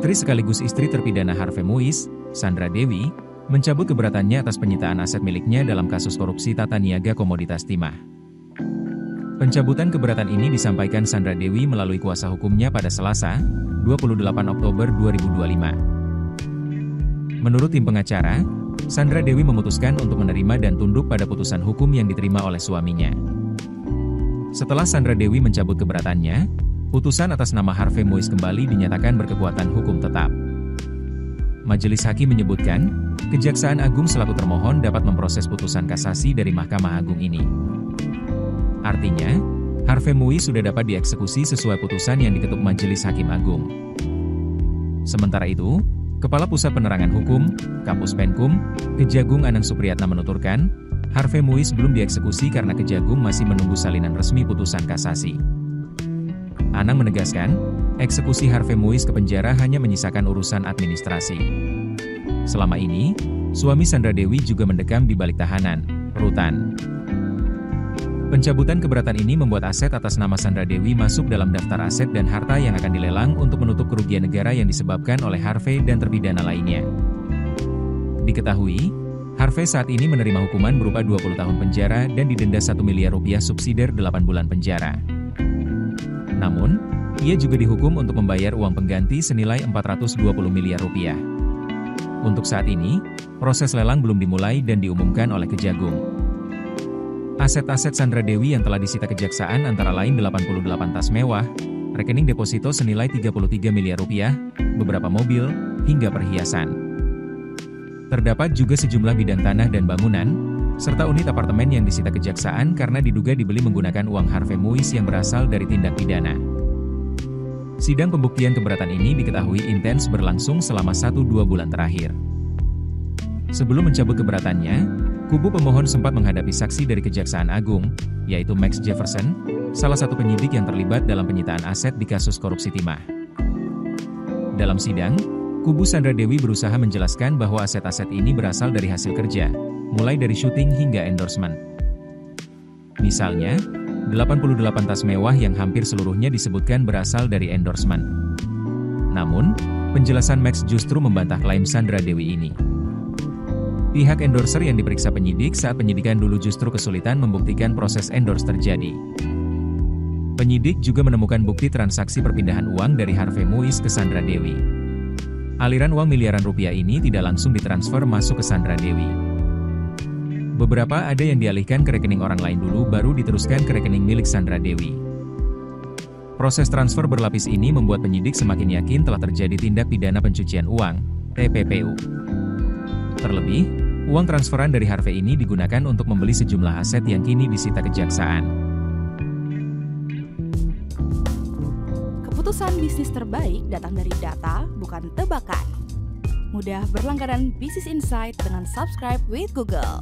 Aktris sekaligus istri terpidana Harvey Muiz, Sandra Dewi, mencabut keberatannya atas penyitaan aset miliknya dalam kasus korupsi tata niaga komoditas timah. Pencabutan keberatan ini disampaikan Sandra Dewi melalui kuasa hukumnya pada Selasa, 28 Oktober 2025. Menurut tim pengacara, Sandra Dewi memutuskan untuk menerima dan tunduk pada putusan hukum yang diterima oleh suaminya. Setelah Sandra Dewi mencabut keberatannya, putusan atas nama Harvey Muiz kembali dinyatakan berkekuatan hukum tetap. Majelis hakim menyebutkan, Kejaksaan Agung selaku termohon dapat memproses putusan kasasi dari Mahkamah Agung ini. Artinya, Harvey Muiz sudah dapat dieksekusi sesuai putusan yang diketuk Majelis Hakim Agung. Sementara itu, Kepala Pusat Penerangan Hukum, Kapus Penkum, Kejagung Anang Supriyatna menuturkan, Harvey Muiz belum dieksekusi karena Kejagung masih menunggu salinan resmi putusan kasasi. Anang menegaskan, eksekusi Harvey Muiz ke penjara hanya menyisakan urusan administrasi. Selama ini, suami Sandra Dewi juga mendekam di balik tahanan, rutan. Pencabutan keberatan ini membuat aset atas nama Sandra Dewi masuk dalam daftar aset dan harta yang akan dilelang untuk menutup kerugian negara yang disebabkan oleh Harvey dan terpidana lainnya. Diketahui, Harvey saat ini menerima hukuman berupa 20 tahun penjara dan didenda 1 miliar rupiah subsidiar 8 bulan penjara. Namun, ia juga dihukum untuk membayar uang pengganti senilai 420 miliar rupiah. Untuk saat ini, proses lelang belum dimulai dan diumumkan oleh Kejagung. Aset-aset Sandra Dewi yang telah disita Kejaksaan antara lain 88 tas mewah, rekening deposito senilai 33 miliar rupiah, beberapa mobil, hingga perhiasan. Terdapat juga sejumlah bidang tanah dan bangunan, serta unit apartemen yang disita Kejaksaan karena diduga dibeli menggunakan uang Harvey Muiz yang berasal dari tindak pidana. Sidang pembuktian keberatan ini diketahui intens berlangsung selama 1-2 bulan terakhir. Sebelum mencabut keberatannya, kubu pemohon sempat menghadapi saksi dari Kejaksaan Agung, yaitu Max Jefferson, salah satu penyidik yang terlibat dalam penyitaan aset di kasus korupsi timah. Dalam sidang, kubu Sandra Dewi berusaha menjelaskan bahwa aset-aset ini berasal dari hasil kerja, mulai dari syuting hingga endorsement. Misalnya, 88 tas mewah yang hampir seluruhnya disebutkan berasal dari endorsement. Namun, penjelasan Max justru membantah klaim Sandra Dewi ini. Pihak endorser yang diperiksa penyidik saat penyidikan dulu justru kesulitan membuktikan proses endorse terjadi. Penyidik juga menemukan bukti transaksi perpindahan uang dari Harvey Muiz ke Sandra Dewi. Aliran uang miliaran rupiah ini tidak langsung ditransfer masuk ke Sandra Dewi. Beberapa ada yang dialihkan ke rekening orang lain dulu baru diteruskan ke rekening milik Sandra Dewi. Proses transfer berlapis ini membuat penyidik semakin yakin telah terjadi tindak pidana pencucian uang, TPPU. Terlebih, uang transferan dari Harvey ini digunakan untuk membeli sejumlah aset yang kini disita Kejaksaan. Keputusan bisnis terbaik datang dari data, bukan tebakan. Mudah berlangganan Business Insight dengan subscribe with Google.